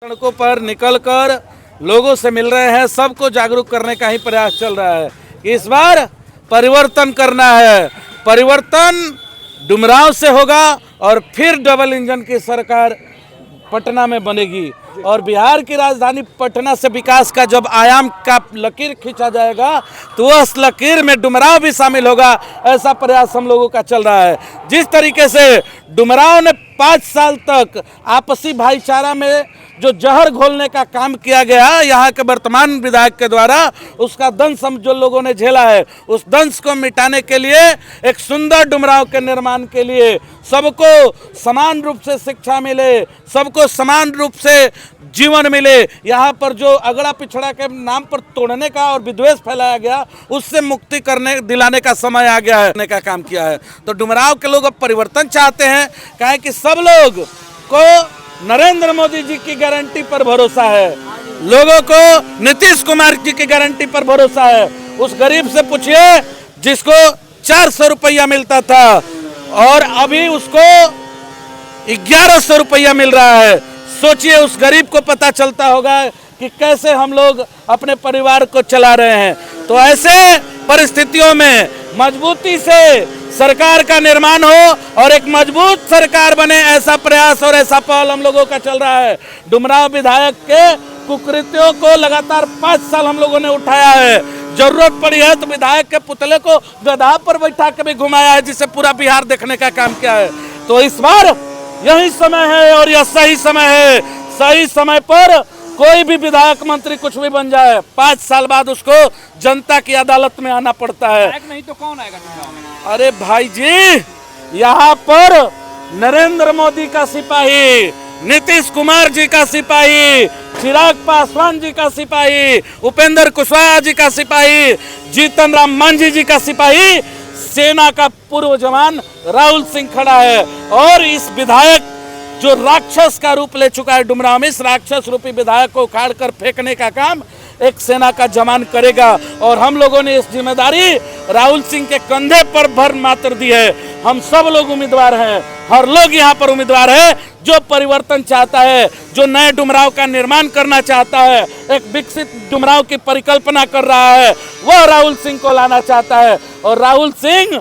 सड़कों पर निकलकर लोगों से मिल रहे हैं, सबको जागरूक करने का ही प्रयास चल रहा है कि इस बार परिवर्तन करना है। परिवर्तन डुमरांव से होगा और फिर डबल इंजन की सरकार पटना में बनेगी और बिहार की राजधानी पटना से विकास का जब आयाम का लकीर खींचा जाएगा तो उस लकीर में डुमरांव भी शामिल होगा। ऐसा प्रयास हम लोगों का चल रहा है। जिस तरीके से डुमरांव ने 5 साल तक आपसी भाईचारा में जो जहर घोलने का काम किया गया यहाँ के वर्तमान विधायक के द्वारा, उसका दंश हम जो लोगों ने झेला है, उस दंश को मिटाने के लिए, एक सुंदर डुमरांव के निर्माण के लिए, सबको समान रूप से शिक्षा मिले, सबको समान रूप से जीवन मिले, यहाँ पर जो अगड़ा पिछड़ा के नाम पर तोड़ने का और विद्वेष फैलाया गया उससे मुक्ति करने दिलाने का समय आ गया है का काम किया है। तो डुमरांव के लोग अब परिवर्तन चाहते हैं, कहे कि सब लोग को नरेंद्र मोदी जी की गारंटी पर भरोसा है, लोगों को नीतीश कुमार जी की गारंटी पर भरोसा है। उस गरीब से पूछिए जिसको 400 रुपया मिलता था और अभी उसको 1100 रुपया मिल रहा है। सोचिए उस गरीब को पता चलता होगा कि कैसे हम लोग अपने परिवार को चला रहे हैं। तो ऐसे परिस्थितियों में मजबूती से सरकार का निर्माण हो और एक मजबूत सरकार बने, ऐसा प्रयास और ऐसा पहल हम लोगों का चल रहा है। डुमरांव विधायक के कुकृत्यों को लगातार 5 साल हम लोगों ने उठाया है। जरूरत पड़ी है तो विधायक के पुतले को गधा पर बैठा के भी घुमाया है, जिसे पूरा बिहार देखने का काम किया है। तो इस बार यही समय है और यह सही समय है। सही समय पर कोई भी विधायक मंत्री कुछ भी बन जाए, 5 साल बाद उसको जनता की अदालत में आना पड़ता है। नहीं तो कौन आएगा? अरे भाई जी, यहाँ पर नरेंद्र मोदी का सिपाही, नीतीश कुमार जी का सिपाही, चिराग पासवान जी का सिपाही, उपेंद्र कुशवाहा जी का सिपाही, जीतन राम मांझी जी का सिपाही, सेना का पूर्व जवान राहुल सिंह खड़ा है। और इस विधायक जो राक्षस का रूप ले चुका है डुमरांव में, इस राक्षस रूपी विधायक को उखाड़ कर फेंकने का काम एक सेना का जवान करेगा। और हम लोगों ने इस जिम्मेदारी राहुल सिंह के कंधे पर भर मात्र दी है। हम सब लोग उम्मीदवार हैं, हर लोग यहाँ पर उम्मीदवार है। जो परिवर्तन चाहता है, जो नए डुमरांव का निर्माण करना चाहता है, एक विकसित डुमरांव की परिकल्पना कर रहा है, वह राहुल सिंह को लाना चाहता है। और राहुल सिंह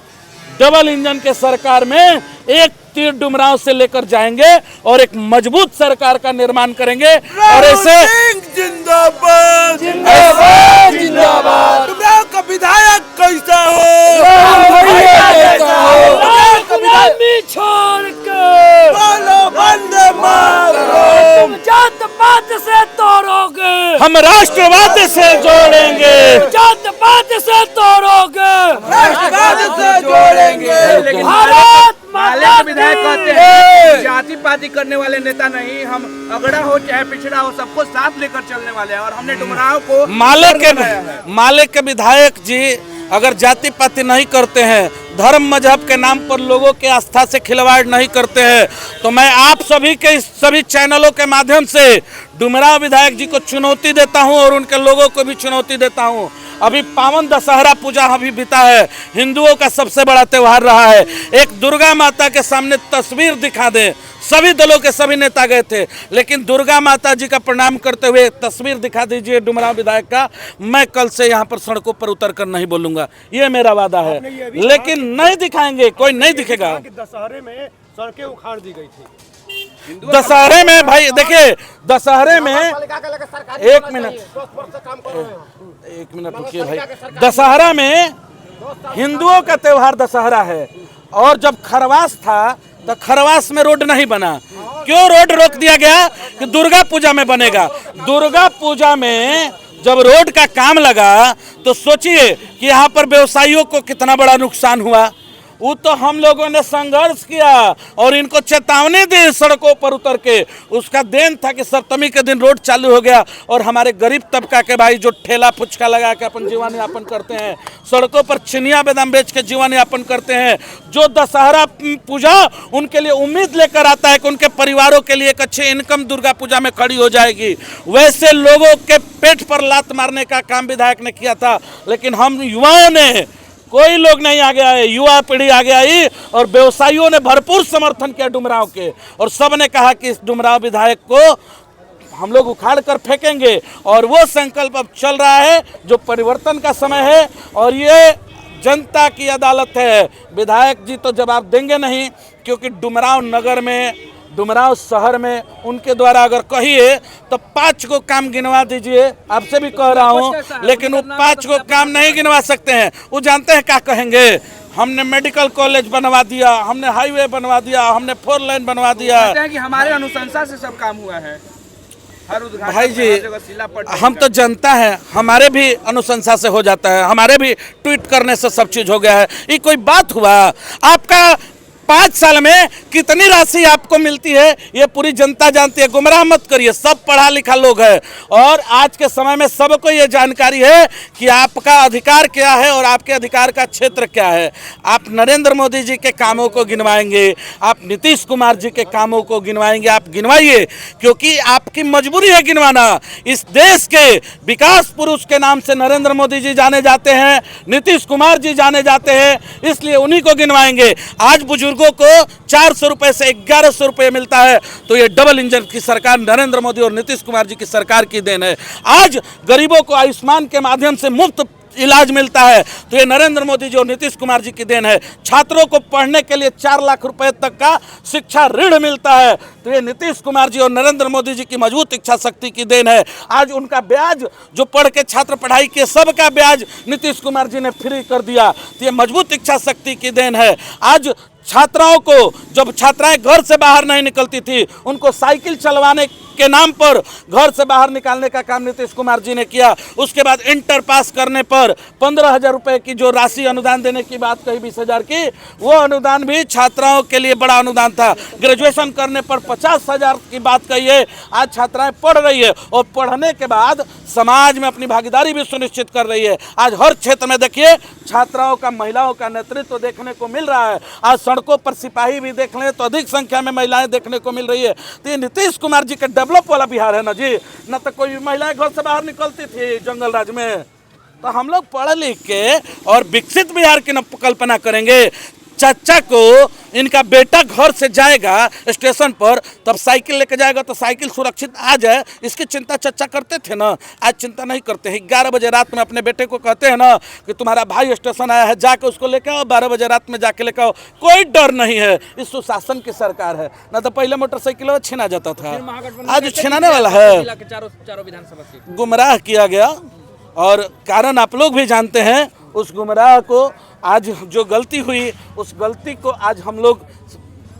डबल इंजन के सरकार में एक तीर डुमरांव से लेकर जाएंगे और एक मजबूत सरकार का निर्माण करेंगे। और ऐसे जिंदाबाद जिंदाबाद जिंदाबाद। डुमरांव का विधायक कैसा हो? छोड़ के बोलो वंदे मातरम। जात पात से तोड़ोगे, हम राष्ट्रवाद से जोड़ेंगे, जात पात से तोड़ोगे, राष्ट्रवाद से जोड़ेंगे। भारत माले के विधायक कहते हैं जाति पाति करने वाले नेता नहीं, हम अगड़ा हो चाहे पिछड़ा हो सबको साथ लेकर चलने वाले हैं। और हमने डुमरांव को माले के विधायक जी अगर जाति पाति नहीं करते हैं, धर्म मजहब के नाम पर लोगों के आस्था से खिलवाड़ नहीं करते हैं, तो मैं आप सभी के सभी चैनलों के माध्यम से डुमरांव विधायक जी को चुनौती देता हूं और उनके लोगों को भी चुनौती देता हूं। अभी पावन दशहरा पूजा अभी बीता है, हिंदुओं का सबसे बड़ा त्योहार रहा है। एक दुर्गा माता के सामने तस्वीर दिखा दें, सभी दलों के सभी नेता गए थे, लेकिन दुर्गा माता जी का प्रणाम करते हुए तस्वीर दिखा दीजिए डुमरांव विधायक का। मैं कल से यहाँ पर सड़कों पर उतर कर नहीं बोलूंगा, ये मेरा वादा है। लेकिन नहीं दिखाएंगे, कोई नहीं दिखेगा। दशहरे में सड़कें उखाड़ दी गई थी। दशहरे में भाई देखिए, दशहरे में एक मिनट रुकिए भाई। दशहरा में हिंदुओं का त्योहार दशहरा है, और जब खरवास था तो खरवास में रोड नहीं बना। क्यों रोड रोक दिया गया? कि दुर्गा पूजा में बनेगा। दुर्गा पूजा में जब रोड का काम लगा तो सोचिए कि यहाँ पर व्यवसायियों को कितना बड़ा नुकसान हुआ। वो तो हम लोगों ने संघर्ष किया और इनको चेतावनी दी सड़कों पर उतर के। उसका देन था कि सप्तमी के दिन रोड चालू हो गया और हमारे गरीब तबका के भाई जो ठेला फुचका लगा के अपन जीवन यापन करते हैं, सड़कों पर चिनिया बादाम बेच के जीवन यापन करते हैं, जो दशहरा पूजा उनके लिए उम्मीद लेकर आता है कि उनके परिवारों के लिए एक अच्छी इनकम दुर्गा पूजा में खड़ी हो जाएगी, वैसे लोगों के पेट पर लात मारने का काम विधायक ने किया था। लेकिन हम युवाओं ने, कोई लोग नहीं आगे आए, युवा पीढ़ी आगे आई और व्यवसायियों ने भरपूर समर्थन किया डुमरांव के, और सब ने कहा कि इस डुमरांव विधायक को हम लोग उखाड़ कर फेंकेंगे। और वो संकल्प अब चल रहा है जो परिवर्तन का समय है और ये जनता की अदालत है। विधायक जी तो जवाब देंगे नहीं, क्योंकि डुमरांव नगर में, डुमरांव शहर में उनके द्वारा अगर कहिए तो 5 को काम गिनवा दीजिए, आपसे भी कह रहा हूँ, लेकिन वो 5 को काम नहीं गिनवा सकते हैं। वो जानते हैं क्या कहेंगे, हमने मेडिकल कॉलेज बनवा दिया, हमने हाईवे बनवा दिया, हमने 4 लाइन बनवा दिया। कहते हैं कि हमारे अनुशंसा से सब काम हुआ है। हर उद्घाटन भाई जी, हर जगह शिलापट हम तो जनता है, हमारे भी अनुशंसा से हो जाता है, हमारे भी ट्वीट करने से सब चीज हो गया है। ये कोई बात हुआ? आपका 5 साल में कितनी राशि आपको मिलती है ये पूरी जनता जानती है। गुमराह मत करिए, सब पढ़ा लिखा लोग है और आज के समय में सबको ये जानकारी है कि आपका अधिकार क्या है और आपके अधिकार का क्षेत्र क्या है। आप नरेंद्र मोदी जी के कामों को गिनवाएंगे, आप नीतीश कुमार जी के कामों को गिनवाएंगे, आप गिनवाइए, क्योंकि आपकी मजबूरी है गिनवाना। इस देश के विकास पुरुष के नाम से नरेंद्र मोदी जी जाने जाते हैं, नीतीश कुमार जी जाने जाते हैं, इसलिए उन्हीं को गिनवाएंगे। आज बुजुर्ग को 400 रुपए से 1100 रुपए मिलता है, तो ये डबल इंजन की सरकार नरेंद्र मोदी और नीतीश कुमार जी की सरकार की देन है। आज गरीबों को आयुष्मान के माध्यम से मुफ्त इलाज मिलता है, तो ये नरेंद्र मोदी जी और नीतीश कुमार जी की देन है। छात्रों को पढ़ने के लिए 4 लाख रुपए तक का शिक्षा ऋण मिलता है, तो ये नीतीश कुमार जी और नरेंद्र मोदी जी की मजबूत इच्छा शक्ति की देन है। आज उनका ब्याज जो पढ़ के छात्र पढ़ाई के सबका ब्याज नीतीश कुमार जी ने फ्री कर दिया, तो ये मजबूत इच्छा शक्ति की देन है। आज छात्राओं को, जब छात्राएं घर से बाहर नहीं निकलती थी, उनको साइकिल चलवाने के नाम पर घर से बाहर निकालने का काम नीतीश कुमार जी ने किया। उसके बाद इंटर पास करने पर 15,000 रुपए की जो राशि अनुदान देने की बात कही, 20,000 की, वो अनुदान भी छात्राओं के लिए बड़ा अनुदान था। ग्रेजुएशन करने पर 50,000 की बात कही है। आज छात्राएं पढ़ रही है और पढ़ने के बाद समाज में अपनी भागीदारी भी सुनिश्चित कर रही है। आज हर क्षेत्र में देखिए छात्राओं का, महिलाओं का नेतृत्व देखने को मिल रहा है। आज सड़कों पर सिपाही भी देख लें तो अधिक संख्या में महिलाएं देखने को मिल रही है। तो ये नीतीश कुमार जी का डेवलप वाला बिहार है ना जी, न तो कोई महिलाएं घर से बाहर निकलती थी जंगल राज में। तो हम लोग पढ़ लिख के और विकसित बिहार की कल्पना करेंगे। चाचा को इनका बेटा घर से जाएगा स्टेशन पर, तब साइकिल लेके जाएगा तो साइकिल सुरक्षित आ जाए, इसकी चिंता चाचा करते थे ना, आज चिंता नहीं करते हैं। 11 बजे रात में अपने बेटे को कहते हैं ना कि तुम्हारा भाई स्टेशन आया है, जाके उसको लेके आओ, 12 बजे रात में जाके लेके आओ। कोई डर नहीं है, इस सुशासन की सरकार है। ना तो पहले मोटरसाइकिल छीना जाता था, आज छीनाने वाला है। गुमराह किया गया और कारण आप लोग भी जानते हैं। उस गुमराह को आज जो गलती हुई, उस गलती को आज हम लोग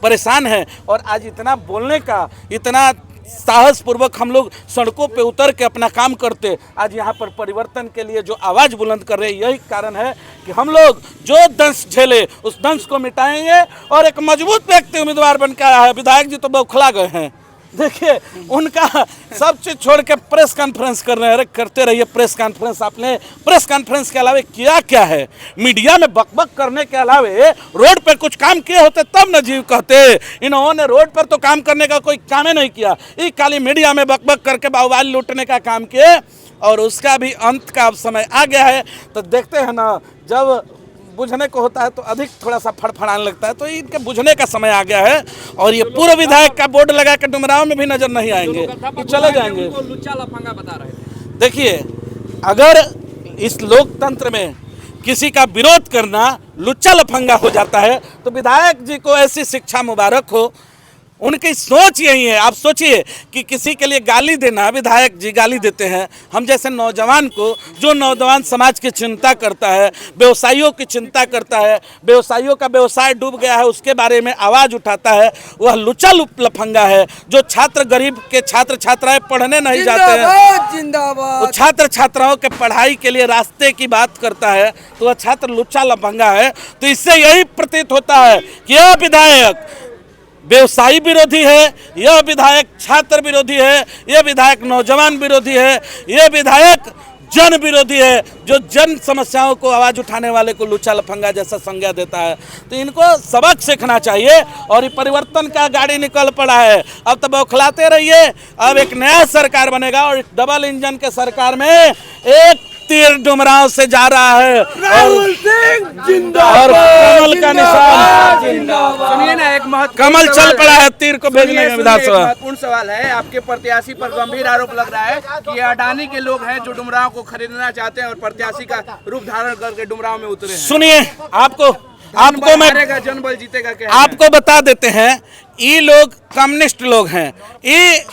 परेशान हैं और आज इतना बोलने का, इतना साहस पूर्वक हम लोग सड़कों पे उतर के अपना काम करते, आज यहाँ पर परिवर्तन के लिए जो आवाज़ बुलंद कर रहे हैं, यही कारण है कि हम लोग जो दंश झेले उस दंश को मिटाएंगे और एक मजबूत व्यक्ति उम्मीदवार बन के आया है। विधायक जी तो बौखला गए हैं, देखिए उनका सब चीज छोड़ के प्रेस कॉन्फ्रेंस कर रहे हैं। अरे करते रहिए प्रेस कॉन्फ्रेंस, आपने प्रेस कॉन्फ्रेंस के अलावे किया क्या है? मीडिया में बकबक करने के अलावे रोड पर कुछ काम किए होते तब न जीव कहते। इन्होंने रोड पर तो काम करने का कोई काम ही नहीं किया, ये खाली मीडिया में बकबक करके बाहुबाल लूटने का काम किए और उसका भी अंत का अब समय आ गया है। तो देखते हैं ना, जब बुझने को होता है तो अधिक थोड़ा सा फड़फड़ाने लगता है, तो इनके बुझने का समय आ गया है। और ये पूर्व विधायक का बोर्ड लगा के डुमरांव में भी नजर नहीं आएंगे, तो चले जाएंगे। लुच्चा लफंगा बता रहे थे। देखिए, अगर इस लोकतंत्र में किसी का विरोध करना लुच्चा लफंगा हो जाता है तो विधायक जी को ऐसी शिक्षा मुबारक हो। उनकी सोच यही है। आप सोचिए कि किसी के लिए गाली देना, विधायक जी गाली देते हैं, हम जैसे नौजवान को, जो नौजवान समाज की चिंता करता है, व्यवसायियों की चिंता करता है, व्यवसायियों का व्यवसाय डूब गया है उसके बारे में आवाज़ उठाता है, वह लुच्चा लफंगा है। जो छात्र, गरीब के छात्र छात्राएं पढ़ने नहीं जाते हैं, जिंदाबाद वो छात्र छात्राओं के पढ़ाई के लिए रास्ते की बात करता है, तो वह छात्र लुच्चा लफंगा है। तो इससे यही प्रतीत होता है कि यह विधायक व्यवसायी विरोधी है, यह विधायक छात्र विरोधी है, यह विधायक नौजवान विरोधी है, यह विधायक जन विरोधी है, जो जन समस्याओं को आवाज़ उठाने वाले को लुच्चा लफंगा जैसा संज्ञा देता है। तो इनको सबक सीखना चाहिए। और ये परिवर्तन का गाड़ी निकल पड़ा है, अब तो बौखलाते रहिए। अब एक नया सरकार बनेगा और डबल इंजन के सरकार में एक तीर डुमरांव से जा रहा है राहुल सिंह और जिंदाबाद, कमल का निशान, सुनिए ना, एक महत्वपूर्ण कमल चल सवाल पड़ा है है। तीर को भेजने सुनिए, का सुनिए, एक विधानसभा। महत्वपूर्ण सवाल है। आपके प्रत्याशी पर गंभीर आरोप लग रहा है कि ये अडानी के लोग हैं जो डुमरांव को खरीदना चाहते हैं और प्रत्याशी का रूप धारण करके डुमरांव में उतरे हैं। सुनिए, आपको मैं हारेगा, जनबल जीतेगा क्या है? आपको बता देते हैं, ये लोग कम्युनिस्ट लोग हैं। ये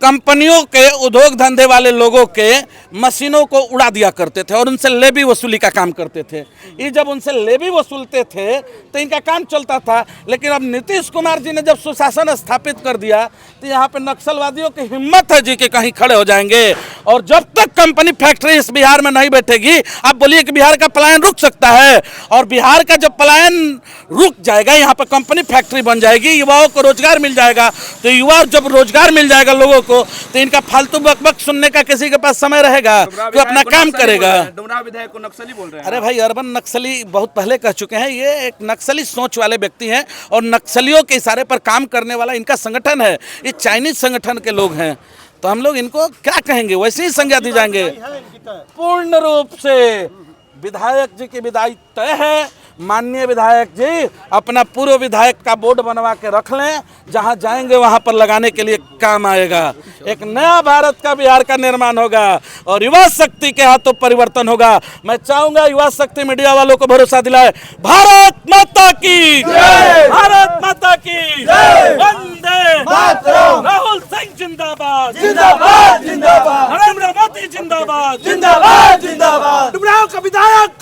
कंपनियों के, उद्योग धंधे वाले लोगों के मशीनों को उड़ा दिया करते थे और उनसे लेवी वसूली का काम करते थे। ये जब उनसे लेवी वसूलते थे तो इनका काम चलता था। लेकिन अब नीतीश कुमार जी ने जब सुशासन स्थापित कर दिया तो यहाँ पे नक्सलवादियों की हिम्मत है जी कि कहीं खड़े हो जाएंगे। और जब तक कंपनी फैक्ट्री इस बिहार में नहीं बैठेगी, आप बोलिए कि बिहार का पलायन रुक सकता है? और बिहार का जब पलायन रुक जाएगा, यहाँ पर कंपनी फैक्ट्री बन जाएगी, युवाओं को रोजगार मिल जाएगा। तो युवा जब रोजगार मिल जाएगा लोगों को, तो इनका फालतू बकबक सुनने का किसी के पास समय रहेगा तो अपना काम करेगा। डुमरांव विधायक को नक्सली बोल रहे हैं। अरे भाई, अर्बन नक्सली बहुत पहले कह चुके हैं, ये एक नक्सली सोच वाले व्यक्ति हैं और नक्सलियों के इशारे पर काम करने वाला इनका संगठन है। ये चाइनीज संगठन के लोग हैं, तो हम लोग इनको क्या कहेंगे, वैसे ही संज्ञा दी जाएंगे। पूर्ण रूप से विधायक जी की विदाई तय है। माननीय विधायक जी अपना पूर्व विधायक का बोर्ड बनवा के रख लें, जहां जाएंगे वहां पर लगाने के लिए काम आएगा। एक नया भारत का, बिहार का निर्माण होगा और युवा शक्ति के हाथों परिवर्तन होगा। मैं चाहूंगा युवा शक्ति मीडिया वालों को भरोसा दिलाए। भारत माता की जय, भारत माता की जय, वंदे मातरम। राहुल सिंह जिंदाबाद, जिंदाबाद जिंदाबाद, नरेंद्र मोदी जिंदाबाद, जिंदाबाद जिंदाबाद। डुमरांव का विधायक